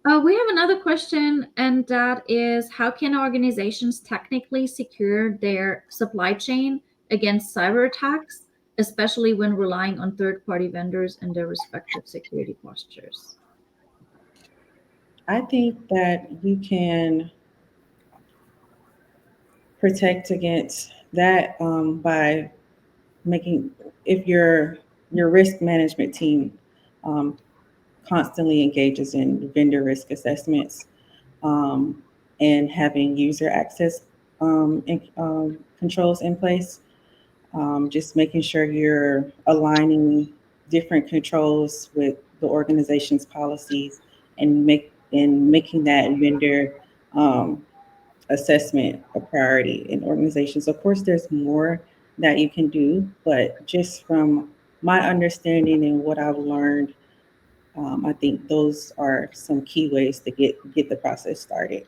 We have another question, and that is, how can organizations technically secure their supply chain against cyber attacks, especially when relying on third-party vendors and their respective security postures? I think that you can protect against that by making, if your risk management team um, constantly engages in vendor risk assessments, um, and having user access controls in place. Just making sure you're aligning different controls with the organization's policies, and making that vendor um, assessment a priority in organizations. Of course, there's more that you can do, but just from my understanding and what I've learned, I think those are some key ways to get the process started.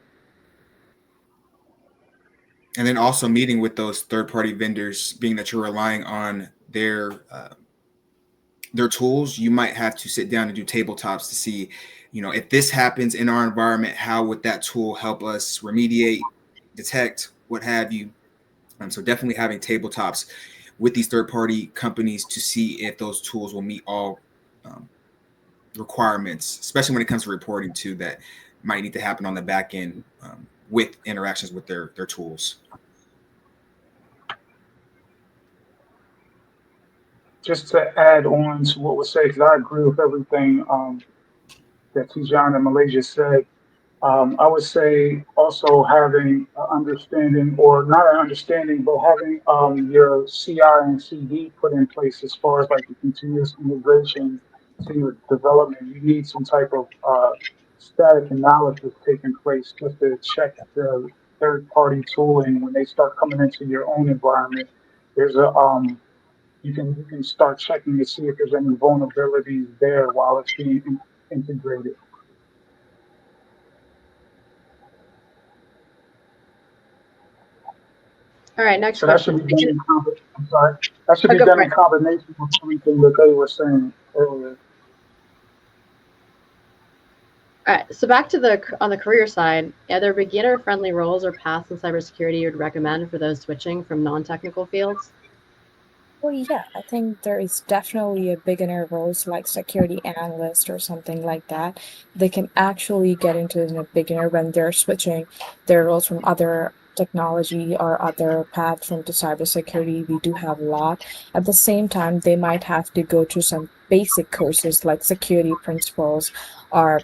And then also meeting with those third-party vendors, being that you're relying on their tools, you might have to sit down and do tabletops to see, if this happens in our environment, how would that tool help us remediate, detect, what have you. So definitely having tabletops with these third-party companies to see if those tools will meet all requirements, especially when it comes to reporting too, that might need to happen on the back end with interactions with their tools. Just to add on to what was said, because I agree with everything that Tijan and Malaysia said. I would say also having an understanding, or not an understanding, but having your CI and CD put in place as far as like the continuous integration to your development. You need some type of static analysis taking place just to check the third party tooling when they start coming into your own environment. There's a you can start checking to see if there's any vulnerabilities there while it's being integrated. All right, next So that should question. be done in I'm sorry. That should Oh, be go done for in it. combination with everything that they were saying earlier. All right, so back to on the career side, are there beginner-friendly roles or paths in cybersecurity you'd recommend for those switching from non-technical fields? Well, yeah, I think there is definitely a beginner roles like security analyst or something like that. They can actually get into it in a beginner when they're switching their roles from other technology or other paths into cybersecurity. We do have a lot. At the same time, they might have to go through some basic courses like security principles or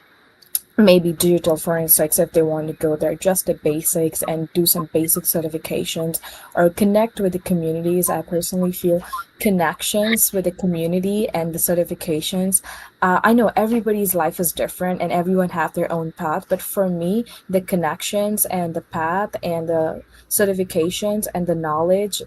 maybe digital forensics if they want to go there, just the basics and do some basic certifications or connect with the communities. I personally feel connections with the community and the certifications. I know everybody's life is different and everyone have their own path, but for me, the connections and the path and the certifications and the knowledge,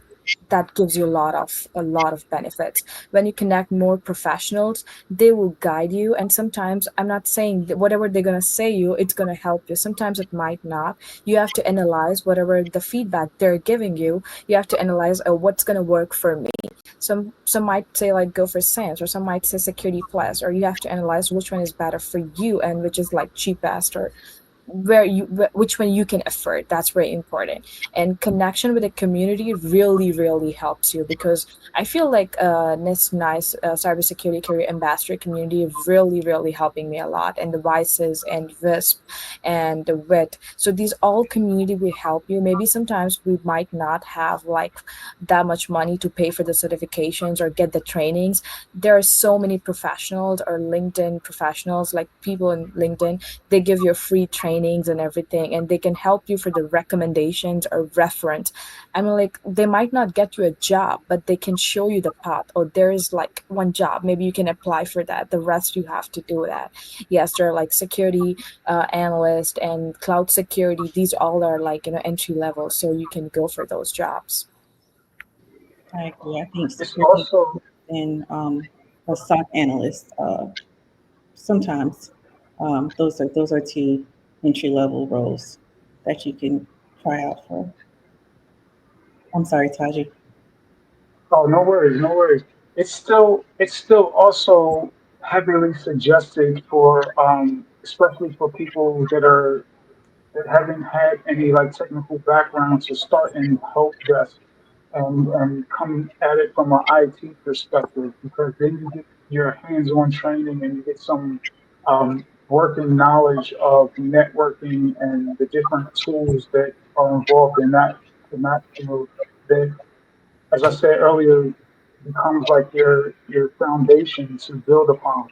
that gives you a lot of benefits. When you connect more professionals, they will guide you, and sometimes I'm not saying that whatever they're going to say you it's going to help you, sometimes it might not. You have to analyze whatever the feedback they're giving you. You have to analyze, oh, what's going to work for me. Some might say like go for science, or some might say security plus, or you have to analyze which one is better for you and which is like cheapest, or which one you can afford. That's very important. And connection with the community really helps you, because I feel like this nice cybersecurity career ambassador community really helping me a lot, and the vices and visp and the wit. So these all community will help you. Maybe sometimes we might not have like that much money to pay for the certifications or get the trainings. There are so many professionals or LinkedIn professionals, like people in LinkedIn, they give you free trainings and everything, and they can help you for the recommendations or reference. I mean, like, they might not get you a job, but they can show you the path. Oh, there is like one job, maybe you can apply for that, the rest you have to do that. Yes, there are like security analyst and cloud security. These all are like, entry level, so you can go for those jobs. I agree. I think It's security also and a SOC analyst, sometimes those are two entry level roles that you can try out for. I'm sorry, Taji. oh, no worries, no worries. It's still also heavily suggested for especially for people that haven't had any like technical background to start in help desk and come at it from an IT perspective, because then you get your hands-on training and you get some working knowledge of networking and the different tools that are involved in that field. That, as I said earlier, becomes like your foundation to build upon.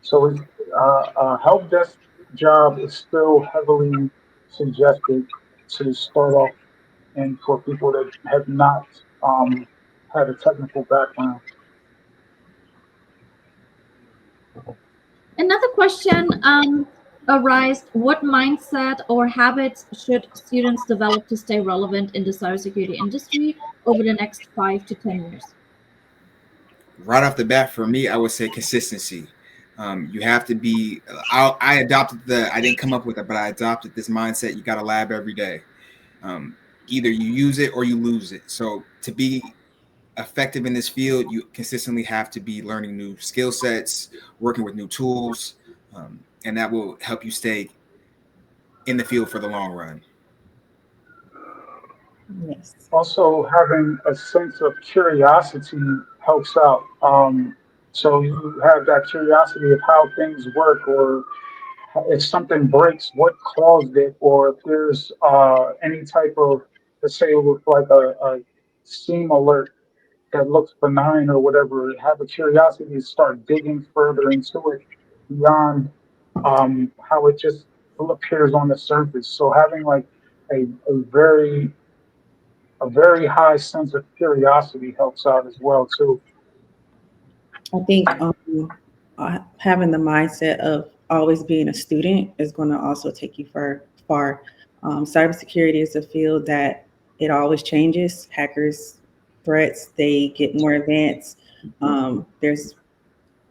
So it's, a help desk job is still heavily suggested to start off, and for people that have not had a technical background. Another question arise: what mindset or habits should students develop to stay relevant in the cybersecurity industry over the next 5 to 10 years? Right off the bat, for me, I would say consistency. You have to be. I adopted the. I didn't come up with it, but I adopted this mindset. You got to lab every day. Um, Either you use it or you lose it. So to be effective in this field, you consistently have to be learning new skill sets, working with new tools, and that will help you stay in the field for the long run. Yes. Also, having a sense of curiosity helps out. So you have that curiosity of how things work, or if something breaks, what caused it, or if there's any type of, let's say, with like a seam alert that looks benign or whatever, have a curiosity to start digging further into it beyond how it just appears on the surface. So having like a very high sense of curiosity helps out as well too. I think having the mindset of always being a student is going to also take you far. Cybersecurity is a field that it always changes. Hackers, threats, they get more advanced. There's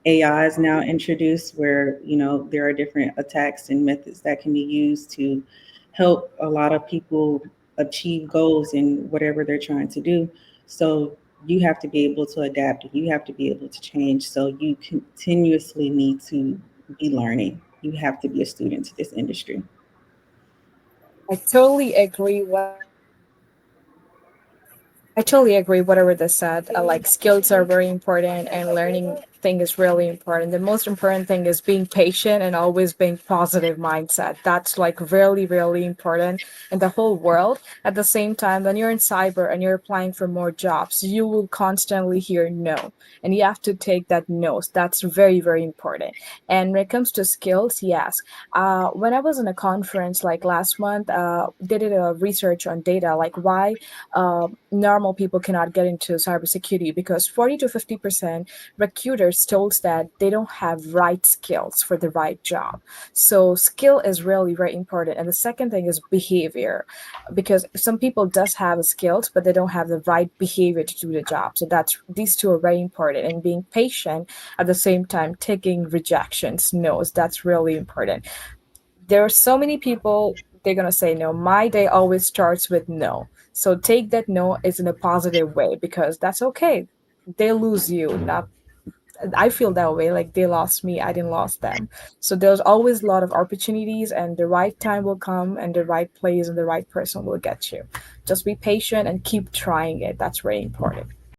AI is now introduced where, there are different attacks and methods that can be used to help a lot of people achieve goals in whatever they're trying to do. So you have to be able to adapt and you have to be able to change. So you continuously need to be learning. You have to be a student to this industry. I totally agree. I totally agree. Whatever they said, like skills are very important, and learning thing is really important. The most important thing is being patient and always being positive mindset. That's like really, really important in the whole world. At the same time, when you're in cyber and you're applying for more jobs, you will constantly hear no, and you have to take that no. That's very, very important. And when it comes to skills, yes. When I was in a conference like last month, they did a research on data, like why normal people cannot get into cybersecurity, because 40 to 50% recruiters told that they don't have right skills for the right job. So skill is really very important. And the second thing is behavior, because some people does have skills, but they don't have the right behavior to do the job. So that's these two are very important. And being patient at the same time, taking rejections, no's, that's really important. There are so many people, they're going to say no. My day always starts with no. So take that no is in a positive way, because that's okay. They lose you, not I feel that way, like they lost me, I didn't lost them. So there's always a lot of opportunities, and the right time will come, and the right place and the right person will get you. Just be patient and keep trying it. That's very important.